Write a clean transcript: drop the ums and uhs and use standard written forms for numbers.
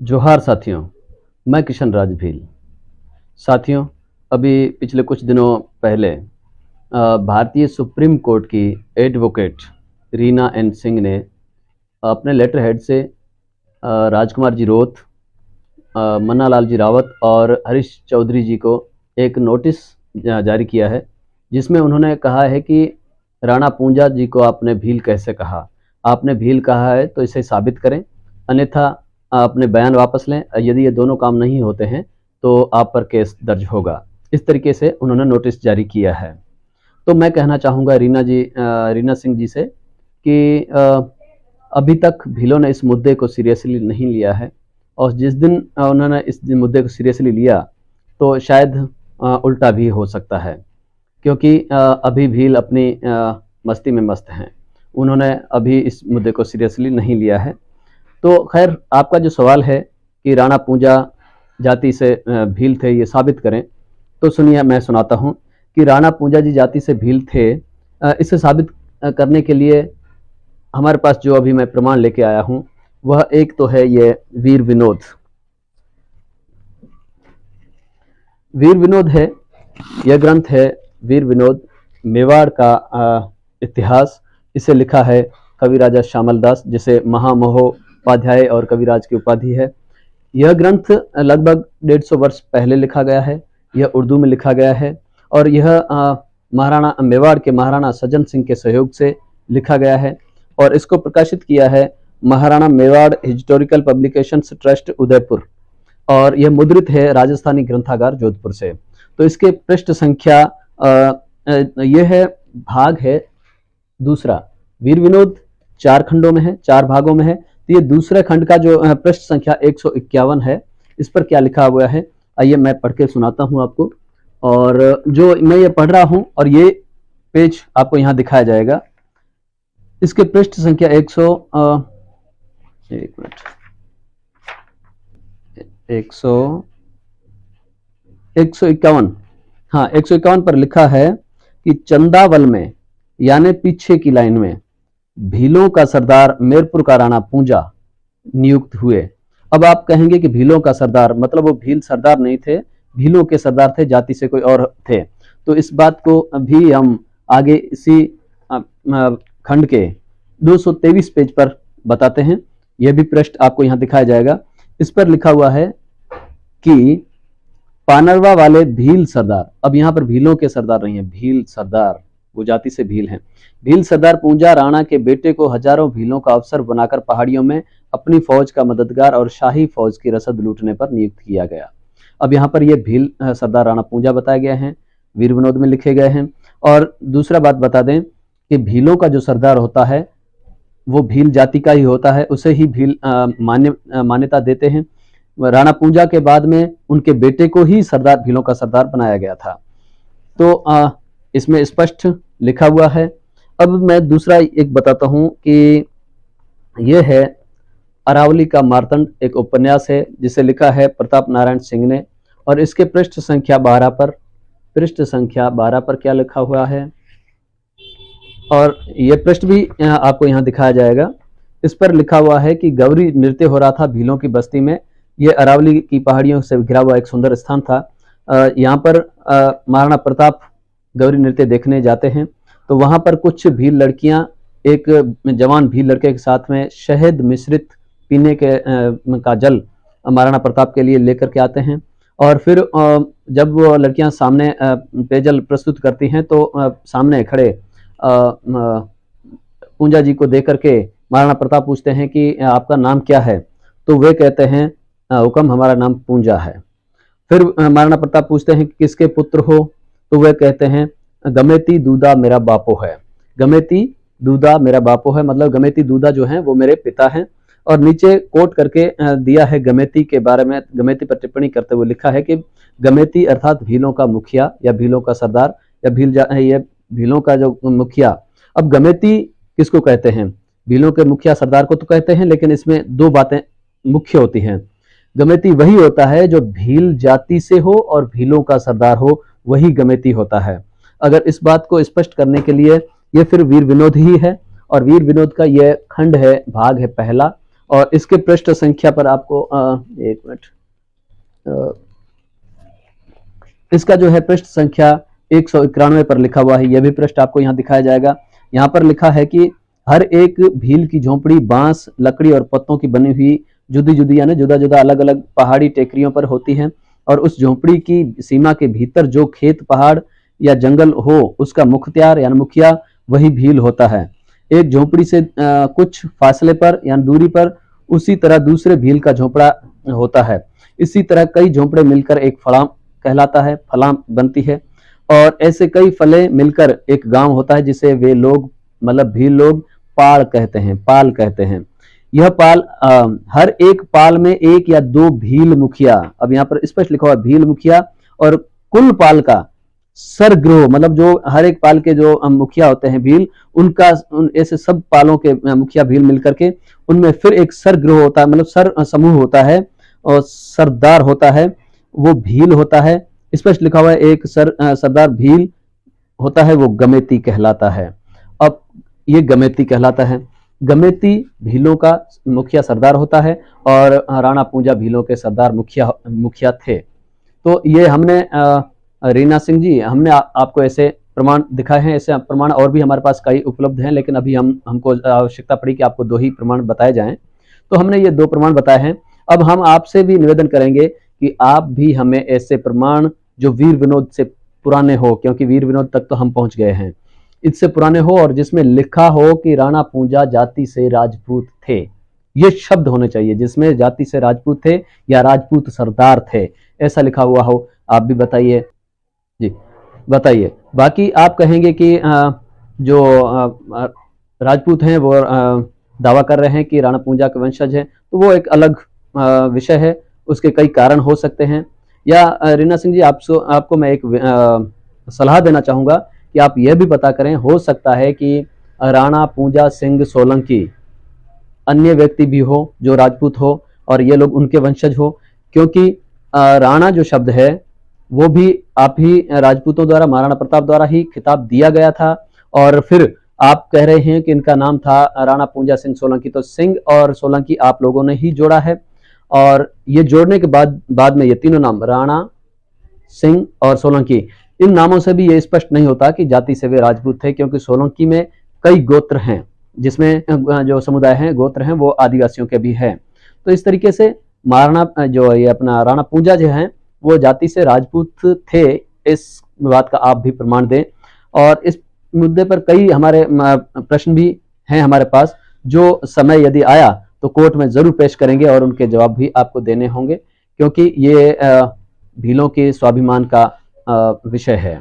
जोहार साथियों, मैं किशन राज भील। साथियों, अभी पिछले कुछ दिनों पहले भारतीय सुप्रीम कोर्ट की एडवोकेट रीना एन सिंह ने अपने लेटर हेड से राजकुमार जी रोत, मन्ना लाल जी रावत और हरीश चौधरी जी को एक नोटिस जारी किया है, जिसमें उन्होंने कहा है कि राणा पूंजा जी को आपने भील कैसे कहा। आपने भील कहा है तो इसे साबित करें, अन्यथा अपने बयान वापस लें। यदि ये दोनों काम नहीं होते हैं तो आप पर केस दर्ज होगा। इस तरीके से उन्होंने नोटिस जारी किया है। तो मैं कहना चाहूँगा रीना सिंह जी से कि अभी तक भीलों ने इस मुद्दे को सीरियसली नहीं लिया है, और जिस दिन उन्होंने इस मुद्दे को सीरियसली लिया तो शायद उल्टा भी हो सकता है, क्योंकि अभी भील अपनी मस्ती में मस्त हैं। उन्होंने अभी इस मुद्दे को सीरियसली नहीं लिया है। तो खैर, आपका जो सवाल है कि राणा पूंजा जाति से भील थे, ये साबित करें, तो सुनिए, मैं सुनाता हूँ कि राणा पूंजा जी जाति से भील थे। इसे साबित करने के लिए हमारे पास जो अभी मैं प्रमाण लेके आया हूँ, वह एक तो है ये वीर विनोद। वीर विनोद है, यह ग्रंथ है वीर विनोद, मेवाड़ का इतिहास। इसे लिखा है कवि राजा श्यामल दास, जिसे महामहोपाध्याय और कविराज की उपाधि है। यह ग्रंथ लगभग 150 वर्ष पहले लिखा गया है। यह उर्दू में लिखा गया है और यह महाराणा मेवाड़ के महाराणा सज्जन सिंह के सहयोग से लिखा गया है, और इसको प्रकाशित किया है Maharana Mewar historical publications trust Udaipur, और यह मुद्रित है राजस्थानी ग्रंथागार जोधपुर से। तो इसके पृष्ठ संख्या यह है, भाग है दूसरा। वीर विनोद 4 खंडों में है, 4 भागों में है। तो ये दूसरे खंड का जो पृष्ठ संख्या 151 है, इस पर क्या लिखा हुआ है, आइए मैं पढ़ के सुनाता हूं आपको। और जो मैं ये पढ़ रहा हूं, और ये पेज आपको यहाँ दिखाया जाएगा। इसके पृष्ठ संख्या 151, हाँ 151 पर लिखा है कि चंदावल में, यानी पीछे की लाइन में, भीलों का सरदार मेरपुर का राणा पूंजा नियुक्त हुए। अब आप कहेंगे कि भीलों का सरदार मतलब वो भील सरदार नहीं थे, भीलों के सरदार थे, जाति से कोई और थे। तो इस बात को भी हम आगे इसी खंड के 223 पेज पर बताते हैं। यह भी पृष्ठ आपको यहाँ दिखाया जाएगा। इस पर लिखा हुआ है कि पानरवा वाले भील सरदार, अब यहाँ पर भीलों के सरदार नहीं है, भील सरदार, वो जाति से भील हैं। भील सरदार पूंजा राणा के बेटे को हजारों भीलों का अफसर बनाकर पहाड़ियों में अपनी फौज का मददगार और शाही फौज की रसद लूटने पर नियुक्त किया गया। अब यहाँ पर ये भील सरदार राणा पूंजा बताए गए हैं, वीर विनोद में लिखे गए हैं। और दूसरा बात बता दें कि भीलों का जो सरदार होता है वो भील जाति का ही होता है, उसे ही भील मान्यता देते हैं। राणा पूंजा के बाद में उनके बेटे को ही सरदार, भीलों का सरदार बनाया गया था। तो इसमें स्पष्ट लिखा हुआ है। अब मैं दूसरा एक बताता हूं कि यह है अरावली का मार्तंड, एक उपन्यास है जिसे लिखा है प्रताप नारायण सिंह ने, और इसके पृष्ठ संख्या 12 पर क्या लिखा हुआ है, और यह पृष्ठ भी आपको यहाँ दिखाया जाएगा। इस पर लिखा हुआ है कि गौरी नृत्य हो रहा था भीलों की बस्ती में। यह अरावली की पहाड़ियों से घिरा हुआ एक सुंदर स्थान था। यहाँ पर महाराणा प्रताप गौरी नृत्य देखने जाते हैं, तो वहां पर कुछ भील लड़कियां एक जवान भील लड़के के साथ में शहद मिश्रित पीने का जल महाराणा प्रताप के लिए लेकर के आते हैं, और फिर जब वो लड़कियां सामने पेयजल प्रस्तुत करती हैं तो सामने खड़े पूंजा जी को देख करके महाराणा प्रताप पूछते हैं कि आपका नाम क्या है, तो वे कहते हैं हुक्म, हमारा नाम पूंजा है। फिर महाराणा प्रताप पूछते हैं कि किसके पुत्र हो, तो वे कहते हैं गमेती दूधा मेरा बापो है। गमेती दूधा मेरा बापो है मतलब गमेती दूधा जो है वो मेरे पिता हैं। और नीचे कोट करके दिया है गमेती के बारे में, गमेती पर टिप्पणी करते हुए लिखा है कि गमेती अर्थात भीलों का मुखिया या भीलों का सरदार या भीलों का जो मुखिया। अब गमेती किसको कहते हैं? भीलों के मुखिया सरदार को तो कहते हैं, लेकिन इसमें 2 बातें मुख्य होती हैं। गमेती वही होता है जो भील जाति से हो और भीलों का सरदार हो, वही गमेती होता है। अगर इस बात को स्पष्ट करने के लिए ये फिर वीर विनोद ही है, और वीर विनोद का यह खंड है, भाग है पहला, और इसके पृष्ठ संख्या पर आपको एक मिनट, इसका जो है पृष्ठ संख्या 191 पर लिखा हुआ है। यह भी पृष्ठ आपको यहाँ दिखाया जाएगा। यहाँ पर लिखा है कि हर एक भील की झोंपड़ी बांस, लकड़ी और पत्तों की बनी हुई जुदी जुदी यानी जुदा जुदा अलग अलग पहाड़ी टेकरियों पर होती है, और उस झोंपड़ी की सीमा के भीतर जो खेत, पहाड़ या जंगल हो उसका मुख्तियार यानी मुखिया वही भील होता है। एक झोंपड़ी से कुछ फासले पर यानी दूरी पर उसी तरह दूसरे भील का झोंपड़ा होता है। इसी तरह कई झोंपड़े मिलकर एक फलाम कहलाता है, फलाम बनती है, और ऐसे कई फले मिलकर एक गांव होता है जिसे वे लोग मतलब भील लोग पाल कहते हैं। यह पाल हर एक पाल में एक या दो भील मुखिया, अब यहाँ पर स्पष्ट लिखा हुआ भील मुखिया, और कुल पाल का सरगृह मतलब जो हर एक पाल के जो मुखिया होते हैं भील, उनका ऐसे सब पालों के मुखिया भील मिलकर के उनमें फिर एक सरगृह होता है, मतलब सर समूह होता है और सरदार होता है, वो भील होता है। स्पष्ट लिखा हुआ है एक सरदार भील होता है, वो गमेती कहलाता है। अब ये गमेती कहलाता है। गमेती भीलों का मुखिया सरदार होता है और राणा पूंजा भीलों के सरदार मुखिया थे। तो ये हमने रीना सिंह जी हमने आपको ऐसे प्रमाण दिखाए हैं। ऐसे प्रमाण और भी हमारे पास कई उपलब्ध हैं, लेकिन अभी हमको आवश्यकता पड़ी कि आपको 2 ही प्रमाण बताए जाएं, तो हमने ये 2 प्रमाण बताए हैं। अब हम आपसे भी निवेदन करेंगे कि आप भी हमें ऐसे प्रमाण जो वीर विनोद से पुराने हो, क्योंकि वीर विनोद तक तो हम पहुंच गए हैं, इससे पुराने हो और जिसमें लिखा हो कि राणा पूंजा जाति से राजपूत थे। ये शब्द होने चाहिए जिसमें जाति से राजपूत थे या राजपूत सरदार थे, ऐसा लिखा हुआ हो। आप भी बताइए जी, बताइए। बाकी आप कहेंगे कि जो राजपूत हैं वो दावा कर रहे हैं कि राणा पूंजा के वंशज हैं, तो वो एक अलग विषय है, उसके कई कारण हो सकते हैं। या रीना सिंह जी आपको मैं एक सलाह देना चाहूंगा कि आप यह भी पता करें, हो सकता है कि राणा पूंजा सिंह सोलंकी अन्य व्यक्ति भी हो जो राजपूत हो और ये लोग उनके वंशज हो, क्योंकि राणा जो शब्द है वो भी आप ही राजपूतों द्वारा, महाराणा प्रताप द्वारा ही खिताब दिया गया था, और फिर आप कह रहे हैं कि इनका नाम था राणा पूंजा सिंह सोलंकी, तो सिंह और सोलंकी आप लोगों ने ही जोड़ा है। और ये जोड़ने के बाद में ये तीनों नाम राणा, सिंह और सोलंकी, इन नामों से भी ये स्पष्ट नहीं होता कि जाति से वे राजपूत थे, क्योंकि सोलंकी में कई गोत्र हैं, जिसमें जो समुदाय हैं, गोत्र हैं, वो आदिवासियों के भी हैं। तो इस तरीके से महाराणा जो ये अपना राणा पूंजा जो है वो जाति से राजपूत थे, इस बात का आप भी प्रमाण दें। और इस मुद्दे पर कई हमारे प्रश्न भी हैं हमारे पास, जो समय यदि आया तो कोर्ट में जरूर पेश करेंगे और उनके जवाब भी आपको देने होंगे, क्योंकि ये भीलों के स्वाभिमान का विषय है।